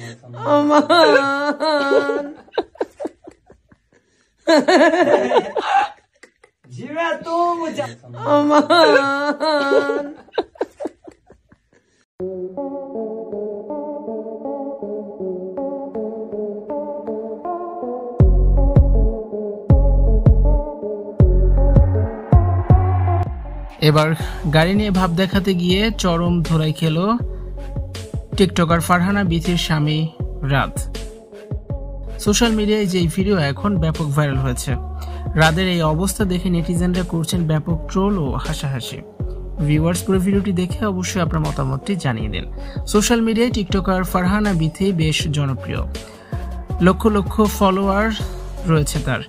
Aman. Aman. এবার গাড়ি নিয়ে ভাব দেখাতে গিয়ে চরম ধরাই খেল টিকটকার ফারহানা বিথির স্বামী রাত। সোশ্যাল মিডিয়ায় যে ভিডিও এখন ব্যাপক ভাইরাল হয়েছে, রাদের এই অবস্থা দেখে নেটিজেনরা করছেন ব্যাপক ট্রোল ও হাসাহাসি। ভিউয়ার্স, পুরো ভিডিওটি দেখে অবশ্যই আপনার মতামতটি জানিয়ে দিন। সোশ্যাল মিডিয়ায় টিকটকার ফারহানা বিথি বেশ জনপ্রিয়, লক্ষ লক্ষ ফলোয়ার রয়েছে তার।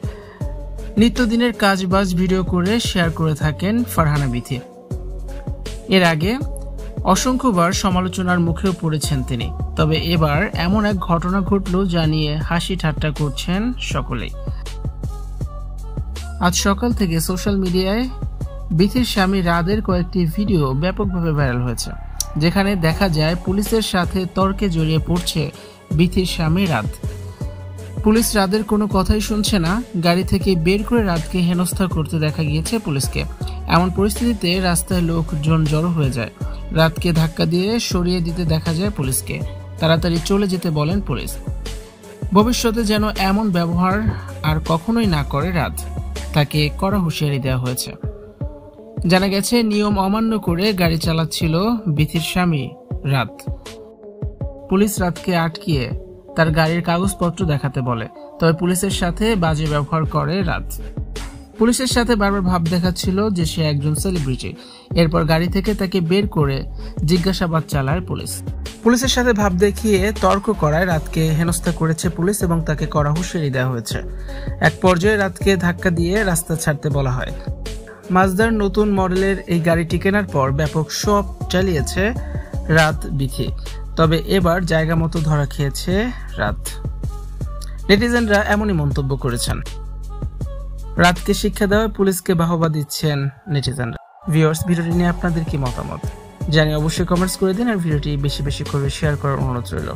নিত্যদিনের কাজবাজ ভিডিও করে শেয়ার করে থাকেন ফারহানা বিথি। এর আগে অসংখ্যবার সমালোচনার মুখেও পড়েছেন তিনি, তবে এবার এমন এক ঘটনা ঘটল যা নিয়ে হাসি ঠাট্টা করছেন সকলেই। আজ সকাল থেকে সোশ্যাল মিডিয়ায় বিথির স্বামী রাদের কয়েকটি ভিডিও ব্যাপকভাবে ভাইরাল হয়েছে, যেখানে দেখা যায় পুলিশের সাথে তর্কে জড়িয়ে পড়ছে বিথির স্বামী রাত। পুলিশ রাদের কোনো কথাই শুনছে না, গাড়ি থেকে বের করে রাতকে হেনস্থা করতে দেখা গিয়েছে পুলিশকে। এমন পরিস্থিতিতে রাস্তায় লোকজন জড়ো হয়ে যায়, রাতকে ধাক্কা দিয়ে সরিয়ে দিতে দেখা যায় পুলিশকে। তাড়াতাড়ি চলে যেতে বলেন পুলিশ। ভবিষ্যতে যেন এমন ব্যবহার আর কখনোই না করে রাত, তাকে কড়া হুঁশিয়ারি দেওয়া হয়েছে। জানা গেছে নিয়ম অমান্য করে গাড়ি চালাচ্ছিল বিথির স্বামী রাত। পুলিশ রাতকে আটকিয়ে তার গাড়ির কাগজপত্র দেখাতে বলে, তবে পুলিশের সাথে বাজে ব্যবহার করে রাত। পুলিশের সাথে বারবার ভাব দেখাচ্ছিল যে সে একজন সেলিব্রিটি। এরপর গাড়ি থেকে তাকে বের করে জিজ্ঞাসাবাদ চালায় পুলিশ। পুলিশের সাথে ভাব দেখিয়ে তর্ক করায় রাতকে হেনস্থা করেছে পুলিশ এবং তাকে কড়া হুঁশিয়ারি দেওয়া হয়েছে। এক পর্যায়ে রাতকে ধাক্কা দিয়ে রাস্তা ছাড়তে বলা হয়। মাজদার নতুন মডেলের এই গাড়িটি কেনার পর ব্যাপক শো অফ চালিয়েছে রাত বিথি, তবে এবার জায়গা মতো ধরা খেয়েছে রাত। নেটিজেনরা এমনই মন্তব্য করেছেন। রাতকে শিক্ষা দেওয়ায় পুলিশকে বাহবা দিচ্ছেন নেটিজেনরা। ভিউয়ার্স, ভিডিওটি নিয়ে আপনাদের কি মতামত জানিয়ে অবশ্যই কমেন্টস করে দিন, আর ভিডিওটি বেশি বেশি করে শেয়ার করার অনুরোধ রইল।